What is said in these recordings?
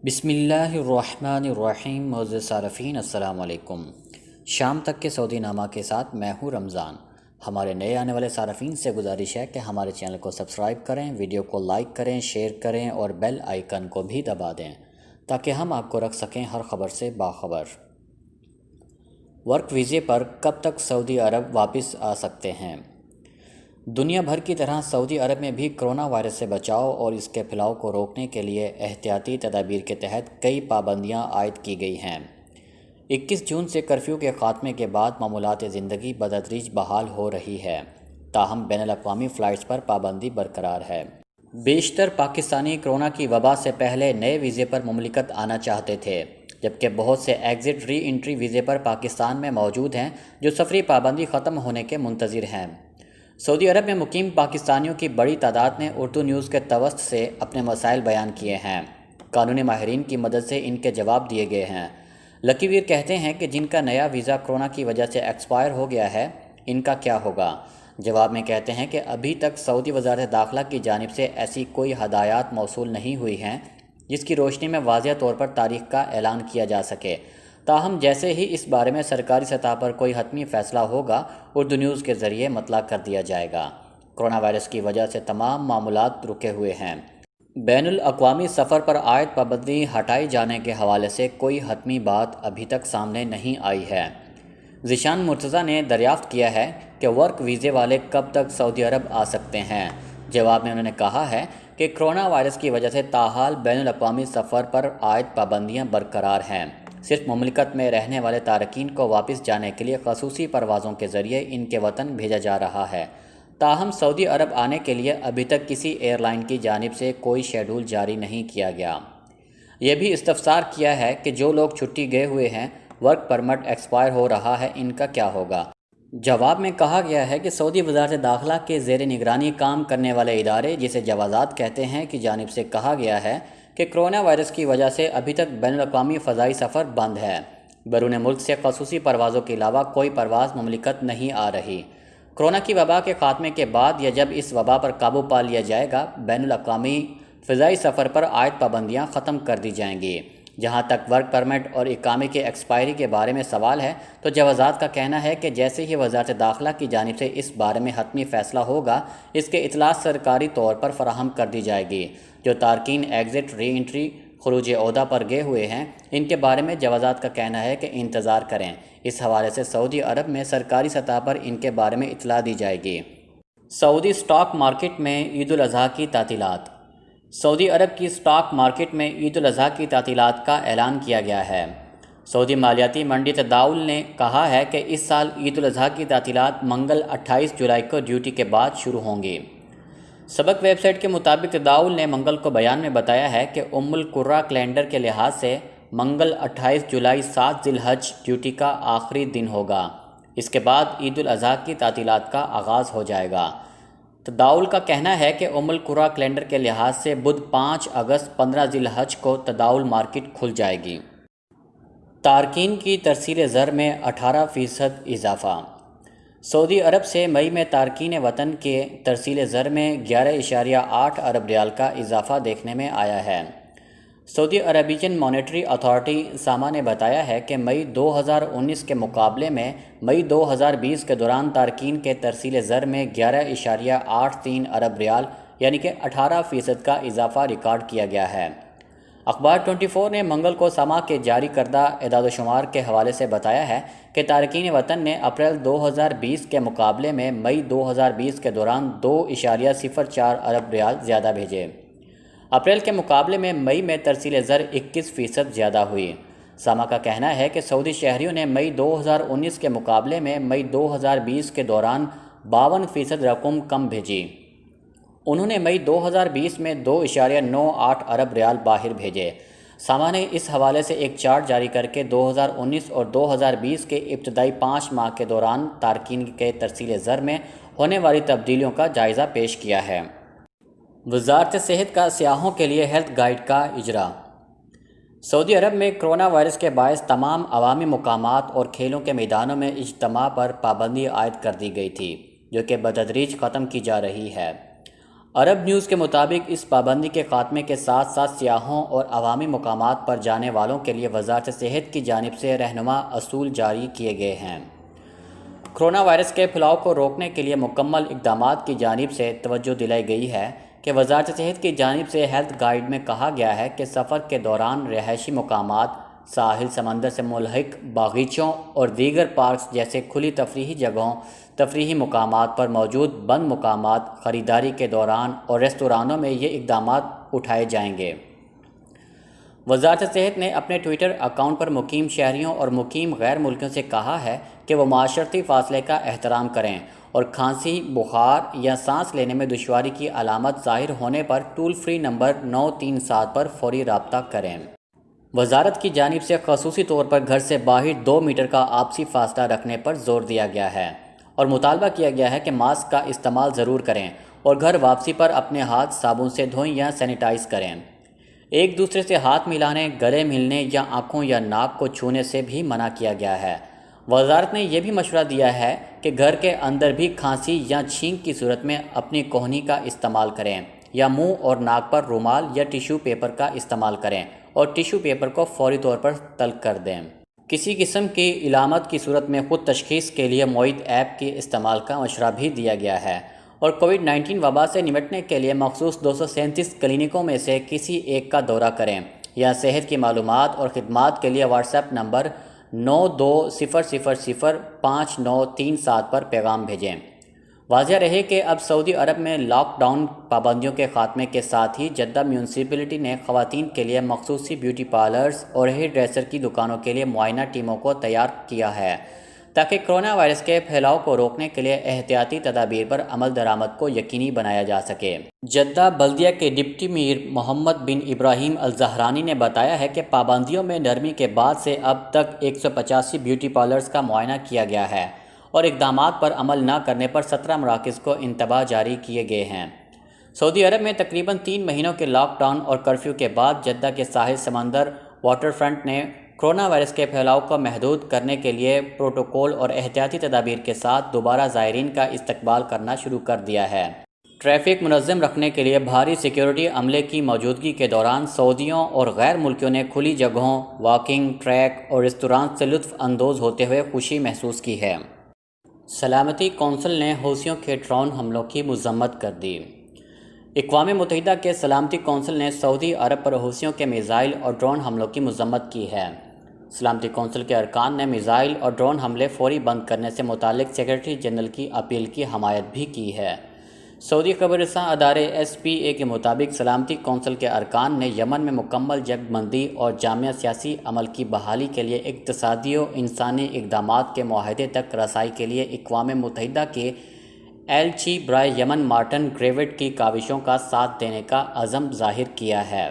بسم اللہ الرحمن الرحیم معزز صارفین السلام علیکم۔ شام تک کے سعودی نامہ کے ساتھ میں ہوں رمضان۔ ہمارے نئے آنے والے صارفین سے گزارش ہے کہ ہمارے چینل کو سبسکرائب کریں، ویڈیو کو لائک کریں، شیئر کریں اور بیل آئیکن کو بھی دبا دیں تاکہ ہم آپ کو رکھ سکیں ہر خبر سے باخبر۔ ورک ویزے پر کب تک سعودی عرب واپس آ سکتے ہیں؟ دنیا بھر کی طرح سعودی عرب میں بھی کرونا وائرس سے بچاؤ اور اس کے پھیلاؤ کو روکنے کے لیے احتیاطی تدابیر کے تحت کئی پابندیاں عائد کی گئی ہیں۔ 21 جون سے کرفیو کے خاتمے کے بعد معمولات زندگی بتدریج بحال ہو رہی ہے، تاہم بین الاقوامی فلائٹس پر پابندی برقرار ہے۔ بیشتر پاکستانی کرونا کی وبا سے پہلے نئے ویزے پر مملکت آنا چاہتے تھے، جبکہ بہت سے ایگزٹ ری انٹری ویزے پر پاکستان میں موجود ہیں جو سفری پابندی ختم ہونے کے منتظر ہیں۔ سعودی عرب میں مقیم پاکستانیوں کی بڑی تعداد نے اردو نیوز کے توسط سے اپنے مسائل بیان کیے ہیں۔ قانونی ماہرین کی مدد سے ان کے جواب دیے گئے ہیں۔ لکی ویر کہتے ہیں کہ جن کا نیا ویزا کرونا کی وجہ سے ایکسپائر ہو گیا ہے، ان کا کیا ہوگا؟ جواب میں کہتے ہیں کہ ابھی تک سعودی وزارت داخلہ کی جانب سے ایسی کوئی ہدایات موصول نہیں ہوئی ہیں جس کی روشنی میں واضح طور پر تاریخ کا اعلان کیا جا سکے، تاہم جیسے ہی اس بارے میں سرکاری سطح پر کوئی حتمی فیصلہ ہوگا، اردو نیوز کے ذریعے مطلع کر دیا جائے گا۔ کرونا وائرس کی وجہ سے تمام معاملات رکے ہوئے ہیں۔ بین الاقوامی سفر پر عائد پابندی ہٹائے جانے کے حوالے سے کوئی حتمی بات ابھی تک سامنے نہیں آئی ہے۔ ذیشان مرتضیٰ نے دریافت کیا ہے کہ ورک ویزے والے کب تک سعودی عرب آ سکتے ہیں۔ جواب میں انہوں نے کہا ہے کہ کرونا وائرس کی وجہ سے تاحال بین الاقوامی سفر پر عائد پابندیاں برقرار ہیں۔ صرف مملکت میں رہنے والے تارکین کو واپس جانے کے لیے خصوصی پروازوں کے ذریعے ان کے وطن بھیجا جا رہا ہے، تاہم سعودی عرب آنے کے لیے ابھی تک کسی ایئر لائن کی جانب سے کوئی شیڈول جاری نہیں کیا گیا۔ یہ بھی استفسار کیا ہے کہ جو لوگ چھٹی گئے ہوئے ہیں، ورک پرمٹ ایکسپائر ہو رہا ہے، ان کا کیا ہوگا؟ جواب میں کہا گیا ہے کہ سعودی وزارت داخلہ کے زیر نگرانی کام کرنے والے ادارے، جسے جوازات کہتے ہیں، کی جانب سے کہا گیا ہے کہ کرونا وائرس کی وجہ سے ابھی تک بین الاقوامی فضائی سفر بند ہے۔ بیرون ملک سے خصوصی پروازوں کے علاوہ کوئی پرواز مملکت نہیں آ رہی۔ کرونا کی وبا کے خاتمے کے بعد یا جب اس وبا پر قابو پا لیا جائے گا، بین الاقوامی فضائی سفر پر عائد پابندیاں ختم کر دی جائیں گی۔ جہاں تک ورک پرمٹ اور اقامے کے ایکسپائری کے بارے میں سوال ہے، تو جوازات کا کہنا ہے کہ جیسے ہی وزارت داخلہ کی جانب سے اس بارے میں حتمی فیصلہ ہوگا، اس کے اطلاع سرکاری طور پر فراہم کر دی جائے گی۔ جو تارکین ایگزٹ ری انٹری خروج عہدہ پر گئے ہوئے ہیں، ان کے بارے میں جوازات کا کہنا ہے کہ انتظار کریں۔ اس حوالے سے سعودی عرب میں سرکاری سطح پر ان کے بارے میں اطلاع دی جائے گی۔ سعودی سٹاک مارکیٹ میں عید الاضحیٰ کی تعطیلات۔ سعودی عرب کی سٹاک مارکیٹ میں عید الاضحیٰ کی تعطیلات کا اعلان کیا گیا ہے۔ سعودی مالیاتی منڈی تداول نے کہا ہے کہ اس سال عید الاضحیٰ کی تعطیلات منگل 28 جولائی کو ڈیوٹی کے بعد شروع ہوں گی۔ سبق ویب سائٹ کے مطابق تداول نے منگل کو بیان میں بتایا ہے کہ القرہ کیلنڈر کے لحاظ سے منگل 28 جولائی 7 ذی الحج ڈیوٹی کا آخری دن ہوگا۔ اس کے بعد عید الاضحیٰ کی تعطیلات کا آغاز ہو جائے گا۔ تداول کا کہنا ہے کہ القرہ کیلنڈر کے لحاظ سے بدھ 5 اگست 15 ذی الحج کو تداول مارکیٹ کھل جائے گی۔ تارکین کی ترسیل زر میں 18% اضافہ۔ سعودی عرب سے مئی میں تارکین وطن کے ترسیل زر میں 11.8 ارب ریال کا اضافہ دیکھنے میں آیا ہے۔ سعودی عربین مانیٹری اتھارٹی ساما نے بتایا ہے کہ مئی 2019 کے مقابلے میں مئی 2020 کے دوران تارکین کے ترسیل زر میں 11.83 ارب ریال یعنی کہ 18% کا اضافہ ریکارڈ کیا گیا ہے۔ اخبار 24 نے منگل کو ساما کے جاری کردہ اعداد و شمار کے حوالے سے بتایا ہے کہ تارکین وطن نے اپریل 2020 کے مقابلے میں مئی 2020 کے دوران 2.04 ارب ریال زیادہ بھیجے۔ اپریل کے مقابلے میں مئی میں ترسیل زر 21% زیادہ ہوئی۔ ساما کا کہنا ہے کہ سعودی شہریوں نے مئی 2019 کے مقابلے میں مئی 2020 کے دوران 52% رقم کم بھیجی۔ انہوں نے مئی 2020 میں 2.98 ارب ریال باہر بھیجے۔ ساما نے اس حوالے سے ایک چارٹ جاری کر کے 2019 اور 2020 کے ابتدائی 5 ماہ کے دوران تارکین کے ترسیل زر میں ہونے والی تبدیلیوں کا جائزہ پیش کیا ہے۔ وزارت صحت کا سیاحوں کے لیے ہیلتھ گائیڈ کا اجرا۔ سعودی عرب میں کرونا وائرس کے باعث تمام عوامی مقامات اور کھیلوں کے میدانوں میں اجتماع پر پابندی عائد کر دی گئی تھی، جو کہ بتدریج ختم کی جا رہی ہے۔ عرب نیوز کے مطابق اس پابندی کے خاتمے کے ساتھ ساتھ سیاحوں اور عوامی مقامات پر جانے والوں کے لیے وزارت صحت کی جانب سے رہنما اصول جاری کیے گئے ہیں۔ کرونا وائرس کے پھیلاؤ کو روکنے کے لیے مکمل اقدامات کی جانب سے توجہ دلائی گئی ہے کہ وزارت صحت کی جانب سے ہیلتھ گائیڈ میں کہا گیا ہے کہ سفر کے دوران رہائشی مقامات، ساحل سمندر سے ملحق باغیچوں اور دیگر پارکس جیسے کھلی تفریحی جگہوں، تفریحی مقامات پر موجود بند مقامات، خریداری کے دوران اور ریستورانوں میں یہ اقدامات اٹھائے جائیں گے۔ وزارت صحت نے اپنے ٹویٹر اکاؤنٹ پر مقیم شہریوں اور مقیم غیر ملکیوں سے کہا ہے کہ وہ معاشرتی فاصلے کا احترام کریں اور کھانسی، بخار یا سانس لینے میں دشواری کی علامت ظاہر ہونے پر ٹول فری نمبر 937 پر فوری رابطہ کریں۔ وزارت کی جانب سے خصوصی طور پر گھر سے باہر 2 میٹر کا آپسی فاصلہ رکھنے پر زور دیا گیا ہے اور مطالبہ کیا گیا ہے کہ ماسک کا استعمال ضرور کریں اور گھر واپسی پر اپنے ہاتھ صابن سے دھوئیں یا سینیٹائز کریں۔ ایک دوسرے سے ہاتھ ملانے، گلے ملنے یا آنکھوں یا ناک کو چھونے سے بھی منع کیا گیا ہے۔ وزارت نے یہ بھی مشورہ دیا ہے کہ گھر کے اندر بھی کھانسی یا چھینک کی صورت میں اپنی کہنی کا استعمال کریں یا منہ اور ناک پر رومال یا ٹیشو پیپر کا استعمال کریں اور ٹیشو پیپر کو فوری طور پر تلق کر دیں۔ کسی قسم کی علامت کی صورت میں خود تشخیص کے لیے معید ایپ کے استعمال کا مشورہ بھی دیا گیا ہے اور کووڈ-19 وبا سے نمٹنے کے لیے مخصوص 237 کلینکوں میں سے کسی ایک کا دورہ کریں یا صحت کی معلومات اور خدمات کے لیے واٹس ایپ نمبر 9200059937 پر پیغام بھیجیں۔ واضح رہے کہ اب سعودی عرب میں لاک ڈاؤن پابندیوں کے خاتمے کے ساتھ ہی جدہ میونسپلٹی نے خواتین کے لیے مخصوصی بیوٹی پارلرز اور ہیئر ڈریسر کی دکانوں کے لیے معائنہ ٹیموں کو تیار کیا ہے تاکہ کرونا وائرس کے پھیلاؤ کو روکنے کے لیے احتیاطی تدابیر پر عمل درآمد کو یقینی بنایا جا سکے۔ جدہ بلدیہ کے ڈپٹی میر محمد بن ابراہیم الزہرانی نے بتایا ہے کہ پابندیوں میں نرمی کے بعد سے اب تک 185 بیوٹی پارلرز کا معائنہ کیا گیا ہے اور اقدامات پر عمل نہ کرنے پر 17 مراکز کو انتباہ جاری کیے گئے ہیں۔ سعودی عرب میں تقریباً 3 مہینوں کے لاک ڈاؤن اور کرفیو کے بعد جدہ کے ساحل سمندر واٹر فرنٹ نے کرونا وائرس کے پھیلاؤ کو محدود کرنے کے لیے پروٹوکول اور احتیاطی تدابیر کے ساتھ دوبارہ زائرین کا استقبال کرنا شروع کر دیا ہے۔ ٹریفک منظم رکھنے کے لیے بھاری سیکیورٹی عملے کی موجودگی کے دوران سعودیوں اور غیر ملکیوں نے کھلی جگہوں، واکنگ ٹریک اور ریستوران سے لطف اندوز ہوتے ہوئے خوشی محسوس کی ہے۔ سلامتی کونسل نے حوثیوں کے ڈرون حملوں کی مذمت کر دی۔ اقوام متحدہ کے سلامتی کونسل نے سعودی عرب پر حوثیوں کے میزائل اور ڈرون حملوں کی مذمت کی ہے۔ سلامتی کونسل کے ارکان نے میزائل اور ڈرون حملے فوری بند کرنے سے متعلق سیکرٹری جنرل کی اپیل کی حمایت بھی کی ہے۔ سعودی خبر رساں ادارے SPA کے مطابق سلامتی کونسل کے ارکان نے یمن میں مکمل جنگ بندی اور جامع سیاسی عمل کی بحالی کے لیے اقتصادی و انسانی اقدامات کے معاہدے تک رسائی کے لیے اقوام متحدہ کے ایلچی برائے یمن مارٹن گریوڈ کی کاوشوں کا ساتھ دینے کا عزم ظاہر کیا ہے۔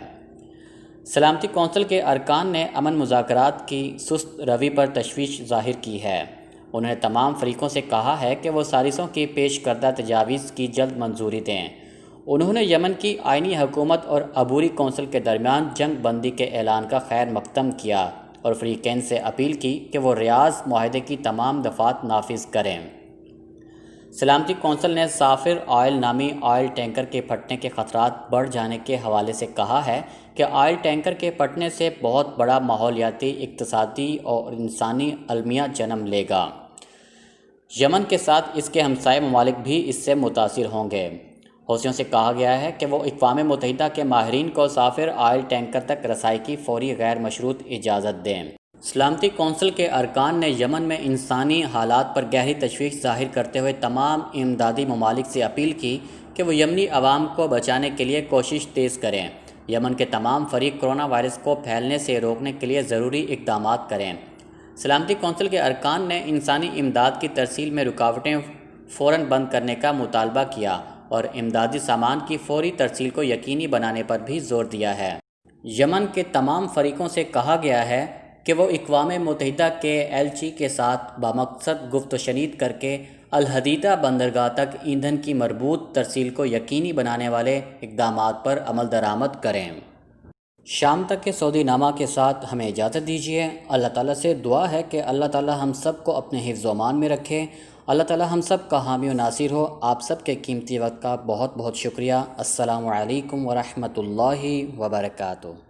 سلامتی کونسل کے ارکان نے امن مذاکرات کی سست روی پر تشویش ظاہر کی ہے۔ انہوں نے تمام فریقوں سے کہا ہے کہ وہ ثالثوں کی پیش کردہ تجاویز کی جلد منظوری دیں۔ انہوں نے یمن کی آئینی حکومت اور عبوری کونسل کے درمیان جنگ بندی کے اعلان کا خیر مقدم کیا اور فریقین سے اپیل کی کہ وہ ریاض معاہدے کی تمام دفعات نافذ کریں۔ سلامتی کونسل نے سافر آئل نامی آئل ٹینکر کے پھٹنے کے خطرات بڑھ جانے کے حوالے سے کہا ہے کہ آئل ٹینکر کے پھٹنے سے بہت بڑا ماحولیاتی، اقتصادی اور انسانی المیہ جنم لے گا۔ یمن کے ساتھ اس کے ہمسائے ممالک بھی اس سے متاثر ہوں گے۔ حوثیوں سے کہا گیا ہے کہ وہ اقوام متحدہ کے ماہرین کو سافر آئل ٹینکر تک رسائی کی فوری غیر مشروط اجازت دیں۔ سلامتی کونسل کے ارکان نے یمن میں انسانی حالات پر گہری تشویش ظاہر کرتے ہوئے تمام امدادی ممالک سے اپیل کی کہ وہ یمنی عوام کو بچانے کے لیے کوشش تیز کریں۔ یمن کے تمام فریق کرونا وائرس کو پھیلنے سے روکنے کے لیے ضروری اقدامات کریں۔ سلامتی کونسل کے ارکان نے انسانی امداد کی ترسیل میں رکاوٹیں فوراً بند کرنے کا مطالبہ کیا اور امدادی سامان کی فوری ترسیل کو یقینی بنانے پر بھی زور دیا ہے۔ یمن کے تمام فریقوں سے کہا گیا ہے کہ وہ اقوام متحدہ کے ایلچی کے ساتھ بامقصد گفت و شنید کر کے الحدیدہ بندرگاہ تک ایندھن کی مربوط ترسیل کو یقینی بنانے والے اقدامات پر عمل درآمد کریں۔ شام تک کے سعودی نامہ کے ساتھ ہمیں اجازت دیجیے۔ اللہ تعالیٰ سے دعا ہے کہ اللہ تعالیٰ ہم سب کو اپنے حفظ و امان میں رکھے۔ اللہ تعالی ہم سب کا حامی و ناصر ہو۔ آپ سب کے قیمتی وقت کا بہت بہت شکریہ۔ السلام علیکم ورحمۃ اللہ وبرکاتہ۔